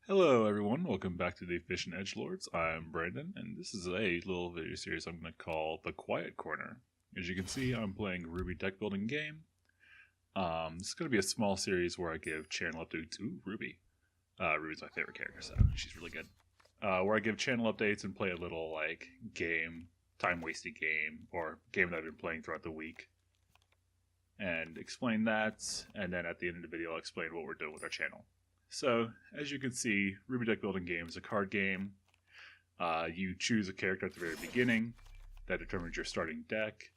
Hello, everyone. Welcome back to the Efficient Edgelords. I'm Brandon, and this is a little video series I'm going to call The Quiet Corner. As you can see, I'm playing Rwby Deckbuilding Game. This is going to be a small series where I give channel updates. Ooh, Rwby. Rwby's my favorite character, so she's really good. Where I give channel updates and play a little, game, time-wasting game, or game that I've been playing throughout the week. And explain that, and then at the end of the video, I'll explain what we're doing with our channel. So, as you can see, Rwby Deckbuilding Game is a card game. You choose a character at the very beginning. That determines your starting deck.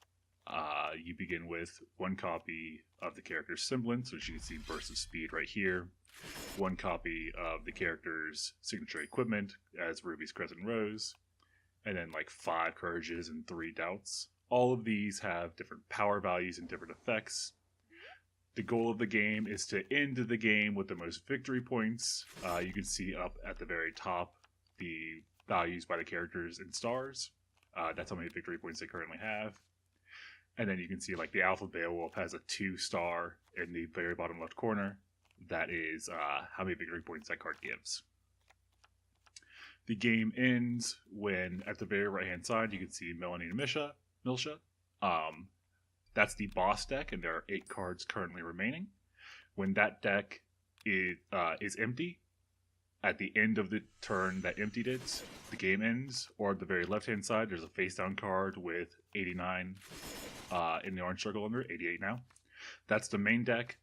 You begin with one copy of the character's semblance, which you can see burst of speed right here. One copy of the character's signature equipment as Ruby's Crescent Rose. And then 5 courages and 3 doubts. All of these have different power values and different effects. The goal of the game is to end the game with the most victory points. You can see up at the very top the values by the characters in stars. That's how many victory points they currently have. And then you can see the Alpha Beowulf has a 2-star in the very bottom left corner. That is how many victory points that card gives. The game ends when at the very right hand side you can see Melanie and Milsha. That's the boss deck, and there are 8 cards currently remaining. When that deck is empty, at the end of the turn that emptied it, the game ends. Or at the very left-hand side, there's a face-down card with 89 in the orange circle under, 88 now. That's the main deck.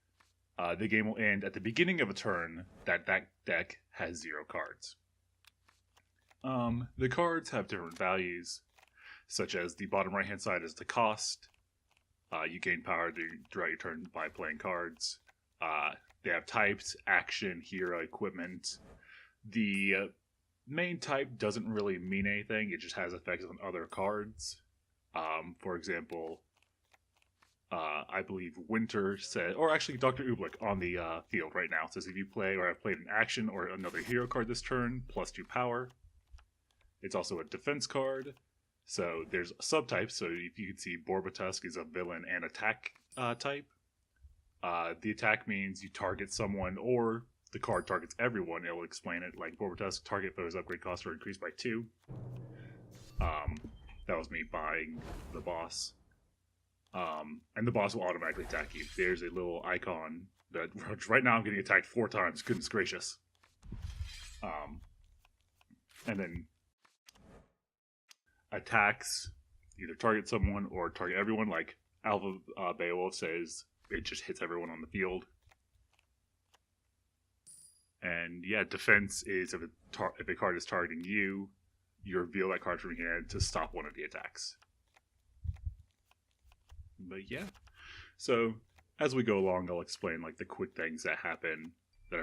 The game will end at the beginning of a turn that deck has 0 cards. The cards have different values, such as the bottom right-hand side is the cost. You gain power throughout your turn by playing cards. They have types, action, hero, equipment. The main type doesn't really mean anything. It just has effects on other cards. For example, I believe Winter said, or actually Dr. Ooblik on the field right now says if you play or have played an action or another hero card this turn, +2 power. It's also a defense card. So there's subtypes. So if you can see, Borbatusk is a villain and attack type. The attack means you target someone or the card targets everyone. It will explain it like Borbatusk, target foes upgrade costs are increased by 2. That was me buying the boss. And the boss will automatically attack you. There's a little icon that right now I'm getting attacked 4 times. Goodness gracious. And then attacks either target someone or target everyone, like Alpha Beowulf says it just hits everyone on the field. And yeah, defense is if a card is targeting you, you reveal that card from your hand to stop one of the attacks. But yeah, so as we go along, I'll explain the quick things that happen that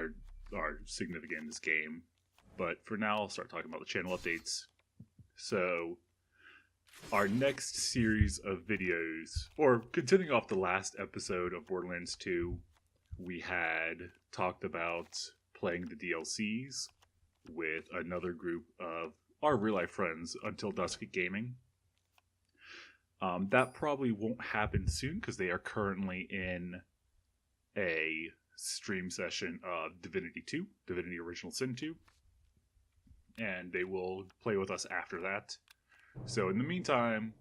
are significant in this game. But for now, I'll start talking about the channel updates. So our next series of videos, or continuing off the last episode of Borderlands 2, we had talked about playing the DLCs with another group of our real-life friends, Until Dusk Gaming. That probably won't happen soon because they are currently in a stream session of Divinity 2, Divinity Original Sin 2, and they will play with us after that. So in the meantime,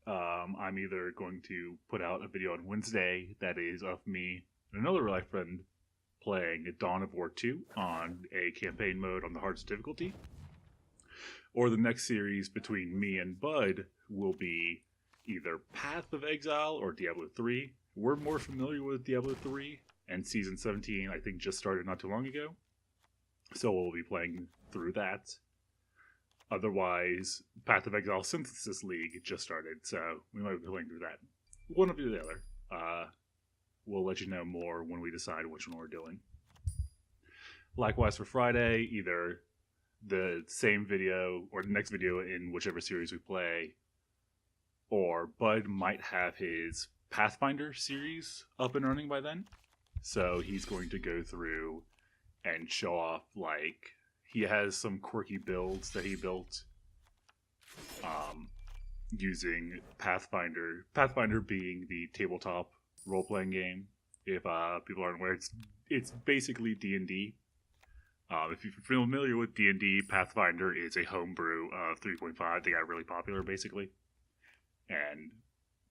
I'm either going to put out a video on Wednesday that is of me and another real-life friend playing Dawn of War 2 on a campaign mode on the hardest difficulty, or the next series between me and Bud will be either Path of Exile or Diablo 3. We're more familiar with Diablo 3, and Season 17 I think just started not too long ago, so we'll be playing through that. Otherwise, Path of Exile Synthesis League just started, so we might be playing through that. One or the other. We'll let you know more when we decide which one we're doing. Likewise for Friday, either the same video or the next video in whichever series we play, or Bud might have his Pathfinder series up and running by then. So he's going to go through and show off he has some quirky builds that he built using Pathfinder. Pathfinder being the tabletop role-playing game. If people aren't aware, it's basically D&D, If you're familiar with D&D, Pathfinder is a homebrew of 3.5. They got really popular, basically. And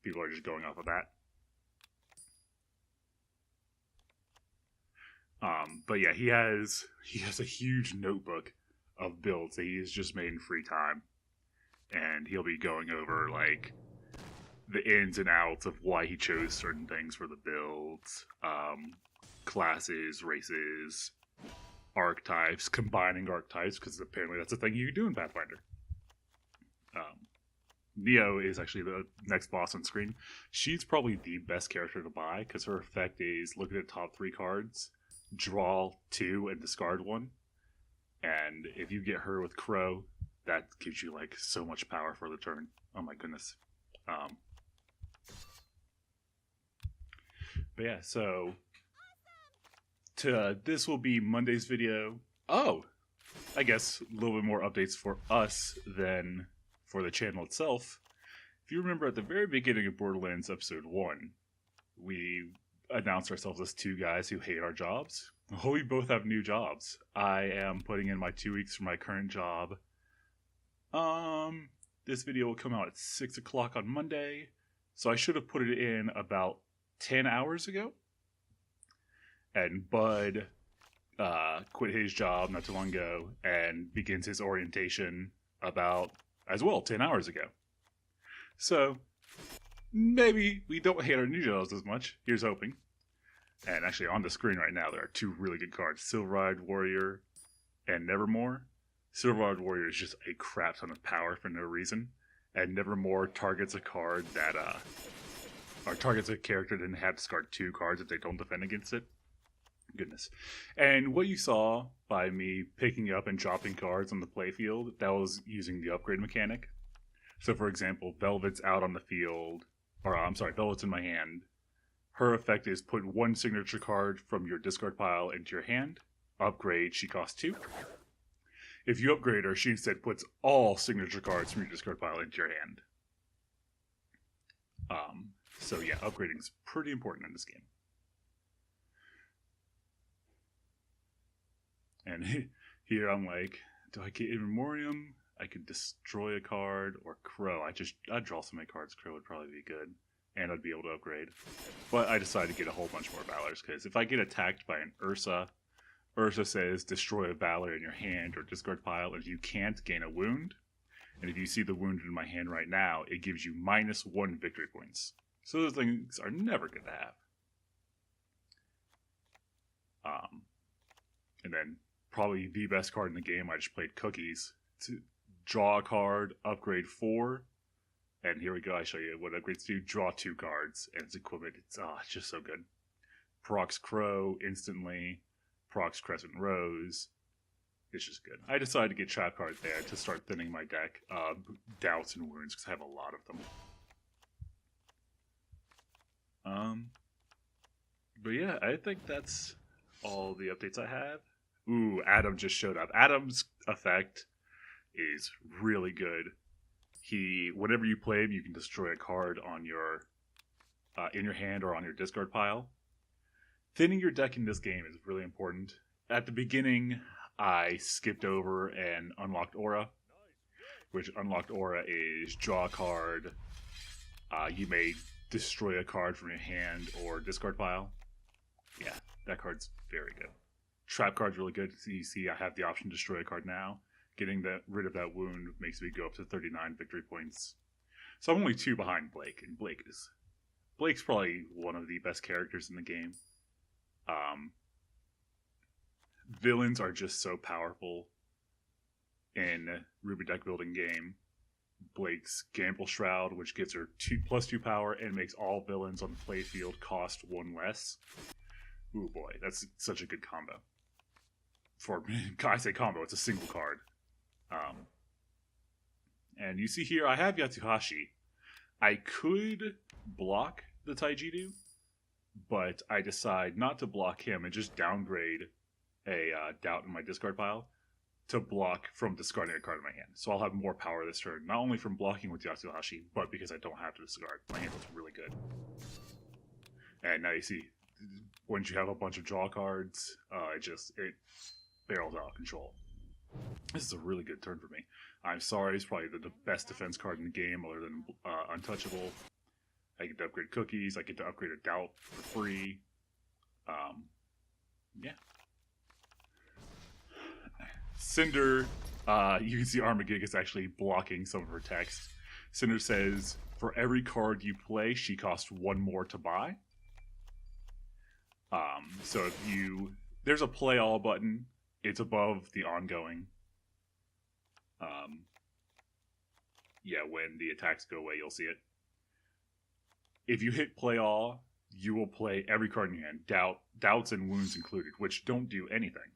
people are just going off of that. But yeah, he has a huge notebook of builds that he has just made in free time. And he'll be going over, like, the ins and outs of why he chose certain things for the builds. Classes, races, archetypes, combining archetypes, because apparently that's a thing you can do in Pathfinder. Neo is actually the next boss on screen. She's probably the best character to buy, because her effect is look at the top 3 cards, draw 2, and discard 1. And if you get her with Crow, that gives you like so much power for the turn. Oh my goodness. But yeah, so this will be Monday's video. Oh, I guess a little bit more updates for us than for the channel itself. If you remember at the very beginning of Borderlands Episode 1, we announced ourselves as 2 guys who hate our jobs. Well, we both have new jobs. I am putting in my 2 weeks for my current job. This video will come out at 6 o'clock on Monday, so I should have put it in about 10 hours ago. And Bud quit his job not too long ago and begins his orientation about, as well, 10 hours ago. So, maybe we don't hate our new jobs as much. Here's hoping. And actually, on the screen right now, there are 2 really good cards. Silver-Eyed Warrior and Nevermore. Silver-Eyed Warrior is just a crap ton of power for no reason. And Nevermore targets a card that, or targets a character that didn't have to discard 2 cards if they don't defend against it. Goodness. And what you saw by me picking up and dropping cards on the playfield, that was using the upgrade mechanic. So for example, Velvet's out on the field, or I'm sorry, Velvet's in my hand. Her effect is put 1 signature card from your discard pile into your hand. Upgrade, she costs 2. If you upgrade her, she instead puts all signature cards from your discard pile into your hand. So yeah, upgrading is pretty important in this game. And here I'm like, do I get In Memoriam? I could destroy a card, or Crow. I'd draw so many cards, Crow would probably be good. And I'd be able to upgrade. But I decided to get a whole bunch more Valors, because if I get attacked by an Ursa, Ursa says destroy a Valor in your hand or discard pile, and you can't gain a wound. And if you see the wound in my hand right now, it gives you -1 victory points. So those things are never good to have. And then probably the best card in the game, I just played Cookies. To draw a card, upgrade 4, and here we go, I show you what upgrades do. Draw 2 cards, and it's equivalent. It's just so good. Procs Crow instantly, Procs Crescent Rose. It's just good. I decided to get trap cards there to start thinning my deck of doubts and wounds, because I have a lot of them. But yeah, I think that's all the updates I have. Ooh, Adam just showed up. Adam's effect is really good. Whenever you play him, you can destroy a card on your in your hand or on your discard pile. Thinning your deck in this game is really important. At the beginning, I skipped over and unlocked Aura, which unlocked Aura is draw a card. You may destroy a card from your hand or discard pile. Yeah, that card's very good. Trap card's really good. So you see I have the option to destroy a card now. Getting rid of that wound makes me go up to 39 victory points. So I'm only 2 behind Blake, and Blake's probably one of the best characters in the game. Villains are just so powerful in Rwby Deckbuilding Game. Blake's Gamble Shroud, which gives her +2 power and makes all villains on the playfield cost 1 less. Ooh boy, that's such a good combo. I say combo, it's a single card. And you see here, I have Yatsuhashi. I could block the Taijidu, but I decide not to block him and just downgrade a Doubt in my discard pile to block from discarding a card in my hand. So I'll have more power this turn, not only from blocking with Yatsuhashi, but because I don't have to discard. My hand looks really good. And now you see, once you have a bunch of draw cards, barrels out of control. This is a really good turn for me. I'm sorry, it's probably the best defense card in the game other than Untouchable. I get to upgrade cookies, I get to upgrade a Doubt for free. Yeah. Cinder, you can see Armageddon is actually blocking some of her text. Cinder says, for every card you play, she costs one more to buy. So if there's a play all button, it's above the ongoing. Yeah, when the attacks go away, you'll see it. If you hit play all, you will play every card in your hand, doubts and wounds included, which don't do anything.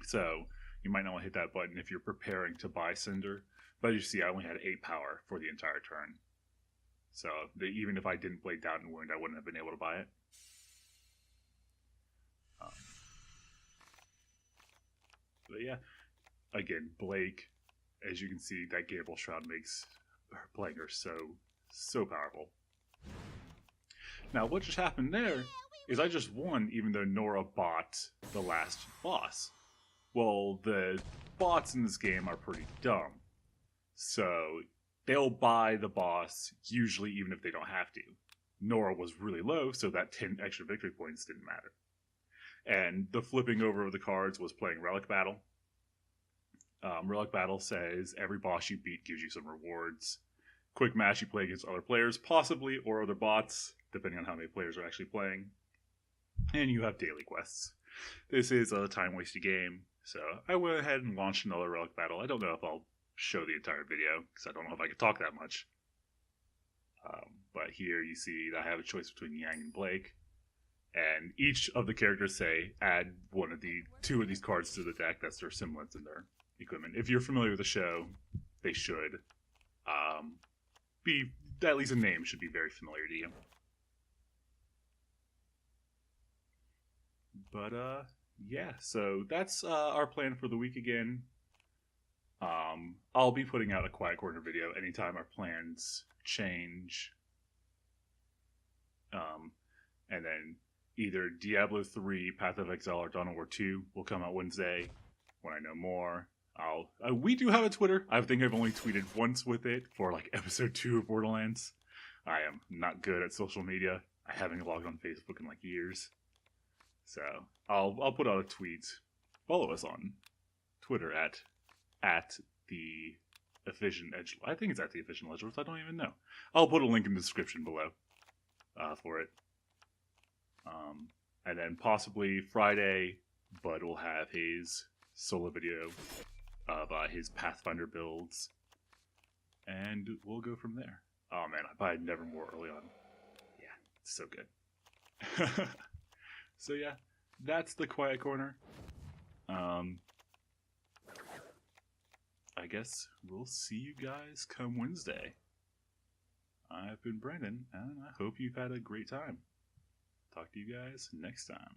So you might not want to hit that button if you're preparing to buy Cinder. But you see, I only had 8 power for the entire turn. So even if I didn't play Doubt and Wound, I wouldn't have been able to buy it. But yeah, again, Blake, as you can see, that Gable Shroud makes playing her so powerful. Now, what just happened there is I just won even though Nora bought the last boss. Well, the bots in this game are pretty dumb. So they'll buy the boss usually even if they don't have to. Nora was really low, so that 10 extra victory points didn't matter. And the flipping over of the cards was playing Relic Battle. Relic Battle says every boss you beat gives you some rewards. Quick Match you play against other players, possibly, or other bots, depending on how many players are actually playing. And you have daily quests. This is a time-wasted game, so I went ahead and launched another Relic Battle. I don't know if I'll show the entire video, because I don't know if I can talk that much. But here you see that I have a choice between Yang and Blake. And each of the characters say, add two of these cards to the deck. That's their semblance in their equipment. If you're familiar with the show, they should be, at least a name should be very familiar to you. But yeah, so that's our plan for the week again. I'll be putting out a Quiet Corner video anytime our plans change. And then either Diablo 3, Path of Exile, or Dawn of War 2 will come out Wednesday when I know more. We do have a Twitter. I think I've only tweeted once with it for like episode 2 of Borderlands. I am not good at social media. I haven't logged on Facebook in like years. So I'll put out a tweet. Follow us on Twitter at the Efficient Edgelords. I think it's at the Efficient Edgelords. I don't even know. I'll put a link in the description below for it. And then possibly Friday, Bud will have his solo video of his Pathfinder builds. And we'll go from there. Oh man, I bought Nevermore early on. Yeah, it's so good. So yeah, that's the Quiet Corner. I guess we'll see you guys come Wednesday. I've been Brandon, and I hope you've had a great time. Talk to you guys next time.